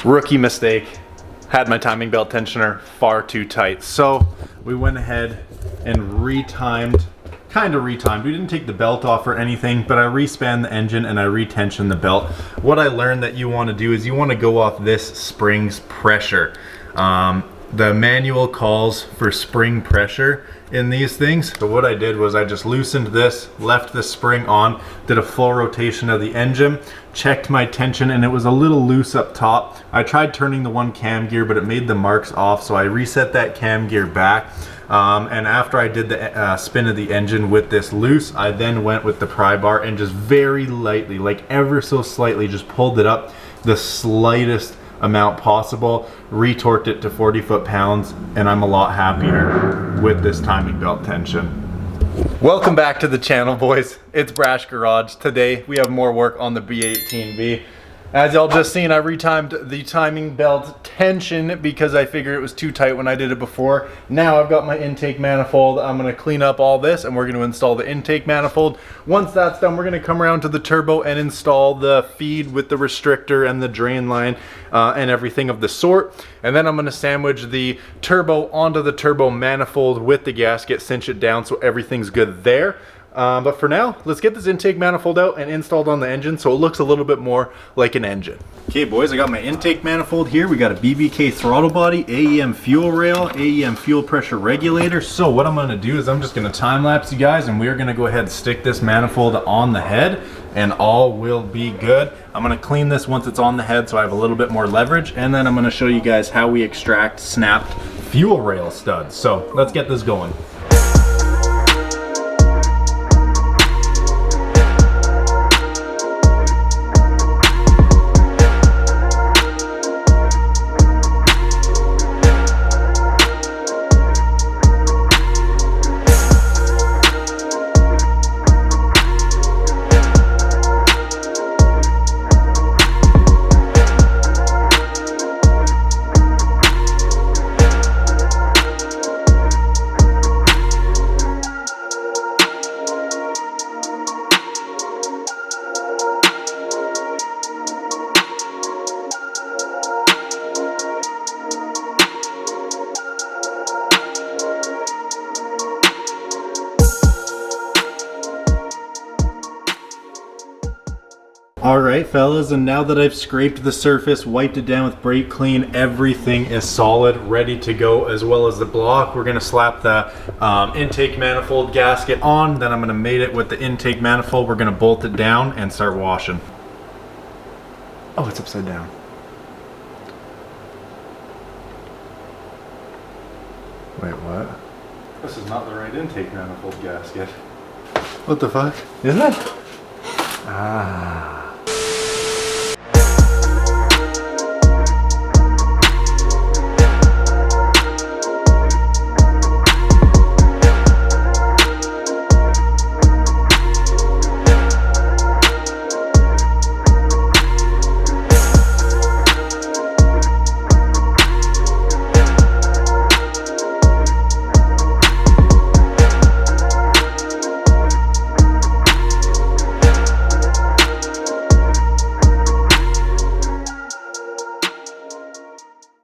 Rookie mistake. Had my timing belt tensioner far too tight. So we went ahead and retimed, kind of retimed. We didn't take the belt off or anything, but I respan the engine and I retensioned the belt. What I learned that you want to do is you want to go off this spring's pressure. The manual calls for spring pressure in these things. So what I did was I just loosened this, left the spring on, did a full rotation of the engine, checked my tension, and it was a little loose up top. I tried turning the one cam gear, but it made the marks off, so I reset that cam gear back. And after I did the spin of the engine with this loose, I then went with the pry bar and just very lightly, like ever so slightly, just pulled it up the slightest amount possible, retorqued it to 40 foot-pounds, and I'm a lot happier with this timing belt tension. Welcome back to the channel, boys. It's Brash Garage. Today we have more work on the B18V. As y'all just seen, I retimed the timing belt tension because I figured it was too tight when I did it before. Now I've got my intake manifold. I'm going to clean up all this and we're going to install the intake manifold. Once that's done, we're going to come around to the turbo and install the feed with the restrictor and the drain line and everything of the sort. And then I'm going to sandwich the turbo onto the turbo manifold with the gasket, cinch it down so everything's good there. But for now, let's get this intake manifold out and installed on the engine so it looks a little bit more like an engine. Okay boys, I got my intake manifold here. We got a BBK throttle body, AEM fuel rail, AEM fuel pressure regulator. So what I'm gonna do is I'm just gonna time lapse you guys and we're gonna go ahead and stick this manifold on the head and all will be good. I'm gonna clean this once it's on the head so I have a little bit more leverage, and then I'm gonna show you guys how we extract snapped fuel rail studs. So let's get this going. Alright fellas, and now that I've scraped the surface, wiped it down with brake clean, everything is solid, ready to go, as well as the block. We're going to slap the intake manifold gasket on, then I'm going to mate it with the intake manifold. We're going to bolt it down and start washing. Oh, it's upside down. Wait, what? This is not the right intake manifold gasket. What the fuck? Isn't it? Ah.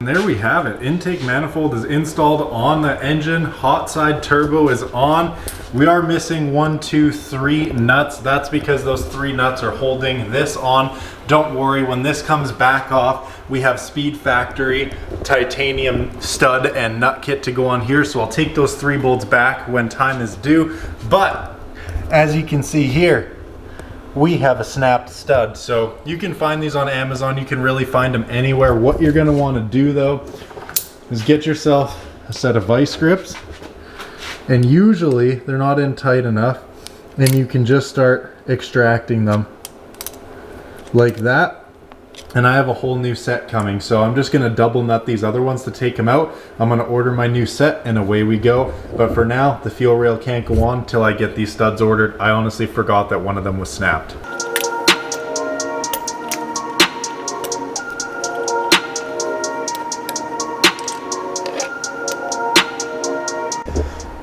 There we have it. Intake manifold is installed on the engine. Hot side turbo is on. We are missing 1, 2, 3 nuts. That's because those 3 nuts are holding this on. Don't worry, when this comes back off, we have Speed Factory titanium stud and nut kit to go on here. So I'll take those 3 bolts back when time is due. But as you can see here, we have a snapped stud. So you can find these on Amazon. You can really find them anywhere. What you're going to want to do though is get yourself a set of vice grips, and usually they're not in tight enough, and you can just start extracting them like that. And I have a whole new set coming, so I'm just going to double nut these other ones to take them out. I'm going to order my new set and away we go. But for now, the fuel rail can't go on till I get these studs ordered. I honestly forgot that one of them was snapped.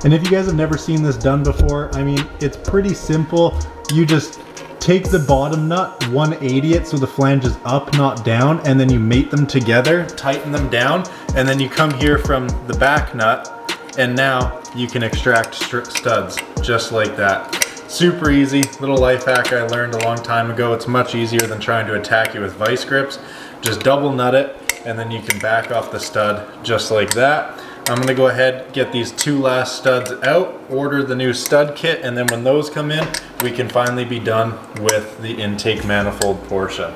And if you guys have never seen this done before, I mean, it's pretty simple. You just take the bottom nut, 180 it so the flange is up, not down, and then you mate them together, tighten them down, and then you come here from the back nut, and now you can extract studs just like that. Super easy, little life hack I learned a long time ago. It's much easier than trying to attack you with vice grips. Just double nut it, and then you can back off the stud just like that. I'm gonna go ahead, get these 2 last studs out, order the new stud kit, and then when those come in, we can finally be done with the intake manifold portion.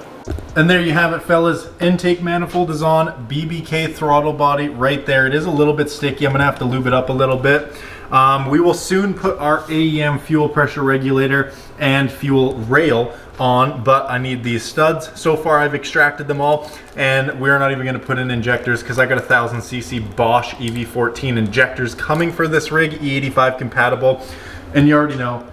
And there you have it, fellas. Intake manifold is on, BBK throttle body right there. It is a little bit sticky. I'm gonna have to lube it up a little bit. We will soon put our AEM fuel pressure regulator and fuel rail on, but I need these studs. So far I've extracted them all, and we're not even gonna put in injectors because I got 1000cc Bosch EV14 injectors coming for this rig, E85 compatible. And you already know,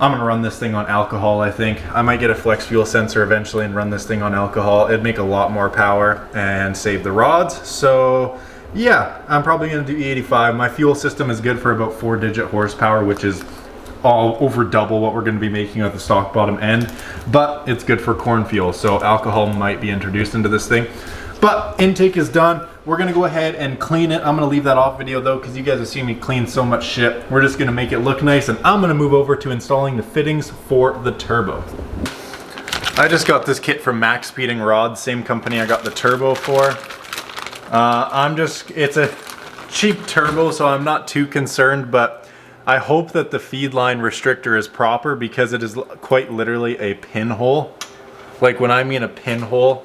I'm gonna run this thing on alcohol, I think. I might get a flex fuel sensor eventually and run this thing on alcohol. It'd make a lot more power and save the rods. So yeah, I'm probably gonna do E85. My fuel system is good for about 4-digit horsepower, which is all over double what we're gonna be making at the stock bottom end, but it's good for corn fuel, so alcohol might be introduced into this thing. But intake is done. We're gonna go ahead and clean it. I'm gonna leave that off video though, because you guys have seen me clean so much shit. We're just gonna make it look nice, and I'm gonna move over to installing the fittings for the turbo. I just got this kit from Max Speeding Rods, same company I got the turbo for. It's a cheap turbo, so I'm not too concerned, but I hope that the feed line restrictor is proper, because it is quite literally a pinhole. Like when I mean a pinhole,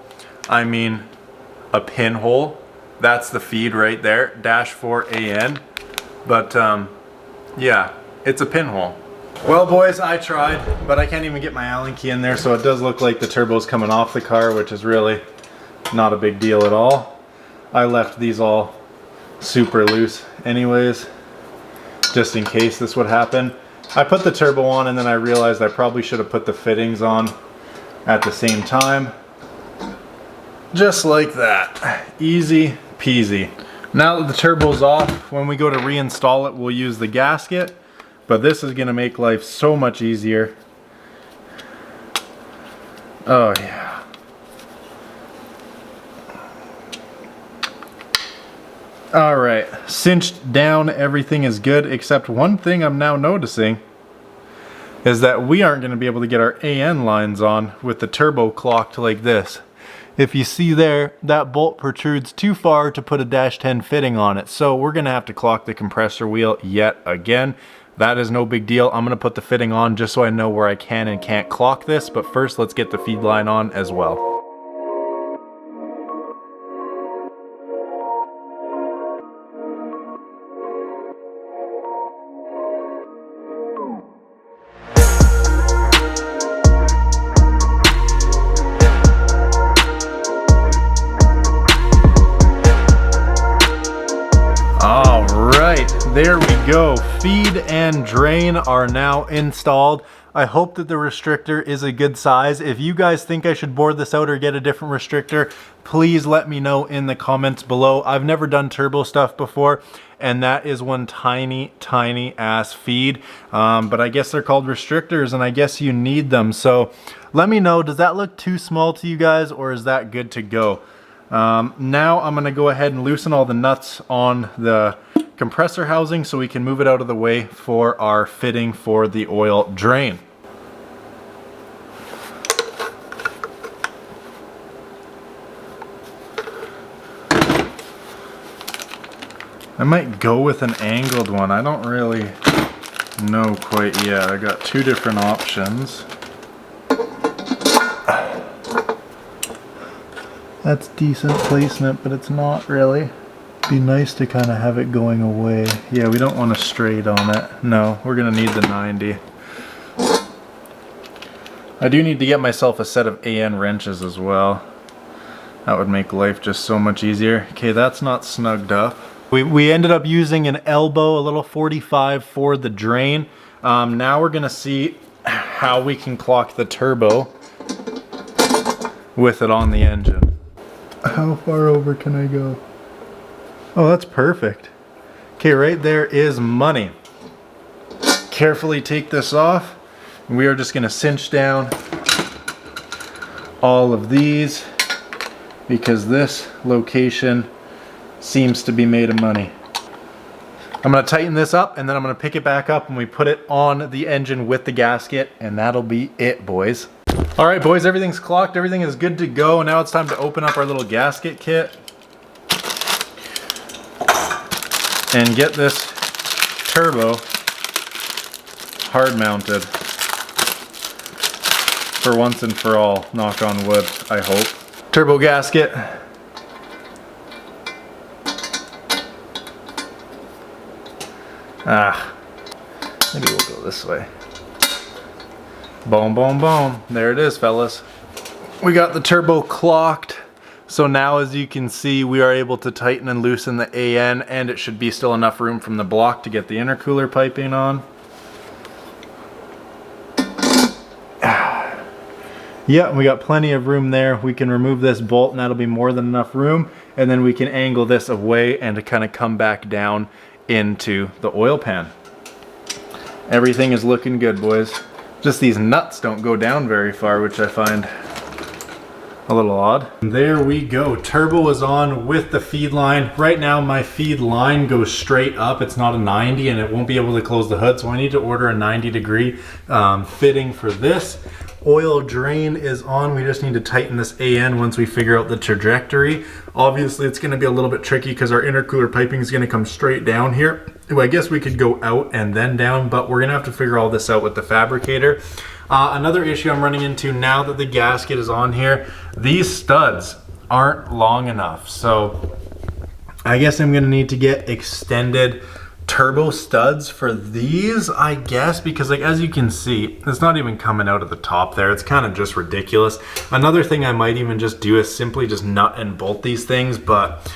I mean a pinhole. That's the feed right there, -4AN. But yeah, it's a pinhole. Well boys, I tried, but I can't even get my Allen key in there, so it does look like the turbo's coming off the car, which is really not a big deal at all. I left these all super loose anyways, just in case this would happen. I put the turbo on, and then I realized I probably should have put the fittings on at the same time. Just like that. Easy peasy. Now that the turbo's off, when we go to reinstall it, we'll use the gasket, but this is gonna make life so much easier. Oh yeah. All right, cinched down, everything is good, except one thing I'm now noticing is that we aren't gonna be able to get our AN lines on with the turbo clocked like this. If you see there, that bolt protrudes too far to put a -10 fitting on it, so we're gonna have to clock the compressor wheel yet again. That is no big deal. I'm gonna put the fitting on just so I know where I can and can't clock this, but first let's get the feed line on as well. There we go. Feed and drain are now installed. I hope that the restrictor is a good size. If you guys think I should bore this out or get a different restrictor, please let me know in the comments below. I've never done turbo stuff before, and that is one tiny ass feed. But I guess they're called restrictors, and I guess you need them. So let me know, does that look too small to you guys, or is that good to go? Now I'm gonna go ahead and loosen all the nuts on the compressor housing so we can move it out of the way for our fitting for the oil drain. I might go with an angled one. I don't really know quite yet. I got 2 different options. That's decent placement, but it's not really. Be nice to kind of have it going away. Yeah, we don't want to straight on it. No, we're gonna need the 90. I do need to get myself a set of AN wrenches as well. That would make life just so much easier. Okay, that's not snugged up. We ended up using an elbow, a little 45 for the drain. Now we're gonna see how we can clock the turbo with it on the engine. How far over can I go? Oh, that's perfect. Okay, right there is money. Carefully take this off, We are just gonna cinch down all of these because this location seems to be made of money. I'm gonna tighten this up and then I'm gonna pick it back up and we put it on the engine with the gasket, and that'll be it, boys. All right, boys, everything's clocked, everything is good to go. Now it's time to open up our little gasket kit and get this turbo hard mounted for once and for all, knock on wood, I hope. Turbo gasket. Maybe we'll go this way. Boom, boom, boom. There it is, fellas. We got the turbo clocked. So now, as you can see, we are able to tighten and loosen the AN, and it should be still enough room from the block to get the intercooler piping on. Yeah, we got plenty of room there. We can remove this bolt and that'll be more than enough room. And then we can angle this away and to kind of come back down into the oil pan. Everything is looking good, boys. Just these nuts don't go down very far, which I find a little odd. There we go. Turbo is on with the feed line. Right now my feed line goes straight up. It's not a 90 and it won't be able to close the hood, so I need to order a 90-degree fitting for this. Oil drain is on. We just need to tighten this AN once we figure out the trajectory. Obviously it's going to be a little bit tricky because our intercooler piping is going to come straight down here. Well, I guess we could go out and then down, but we're going to have to figure all this out with the fabricator. Another issue I'm running into now that the gasket is on here, these studs aren't long enough. So I guess I'm going to need to get extended turbo studs for these, I guess, because like as you can see, it's not even coming out of the top there. It's kind of just ridiculous. Another thing I might even just do is simply just nut and bolt these things, but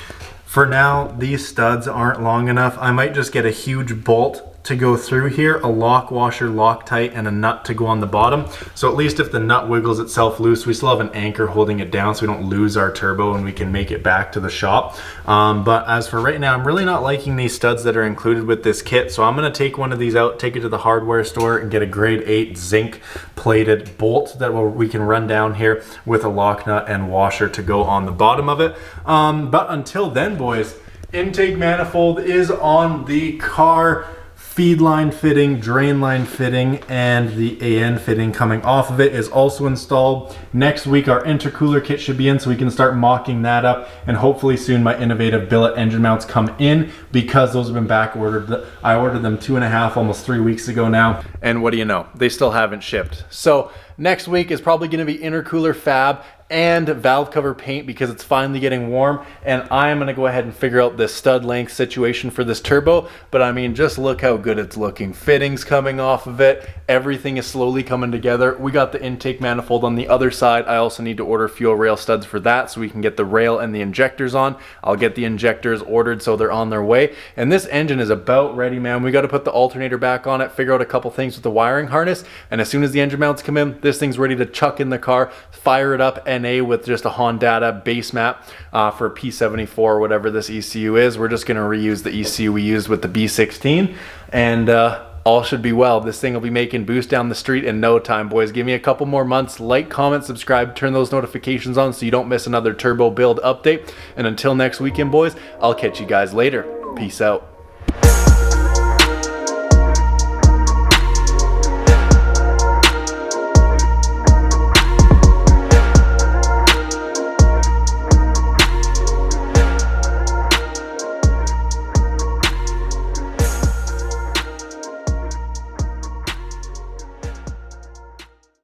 for now these studs aren't long enough. I might just get a huge bolt to go through here, a lock washer, Loctite, and a nut to go on the bottom. So at least if the nut wiggles itself loose, we still have an anchor holding it down so we don't lose our turbo and we can make it back to the shop. But as for right now, I'm really not liking these studs that are included with this kit. So I'm gonna take one of these out, take it to the hardware store and get a grade 8 zinc plated bolt that we can run down here with a lock nut and washer to go on the bottom of it. But until then, boys, intake manifold is on the car. Feed line fitting, drain line fitting, and the AN fitting coming off of it is also installed. Next week our intercooler kit should be in so we can start mocking that up, and hopefully soon my innovative billet engine mounts come in because those have been back ordered. I ordered them 2.5, almost 3 weeks ago now, and what do you know, they still haven't shipped. So next week is probably going to be intercooler fab and valve cover paint because it's finally getting warm, and I am going to go ahead and figure out this stud length situation for this turbo. But I mean, just look how good it's looking. Fittings coming off of it, everything is slowly coming together. We got the intake manifold on the other side. I also need to order fuel rail studs for that so we can get the rail and the injectors on. I'll get the injectors ordered so they're on their way, and this engine is about ready, man. We got to put the alternator back on it, figure out a couple things with the wiring harness, and as soon as the engine mounts come in, this thing's ready to chuck in the car, fire it up NA with just a Hondata base map for P74 or whatever this ECU is. We're just going to reuse the ECU we used with the B16, and all should be well. This thing will be making boost down the street in no time, boys. Give me a couple more months. Like, comment, subscribe, turn those notifications on so you don't miss another turbo build update. And until next weekend, boys, I'll catch you guys later. Peace out.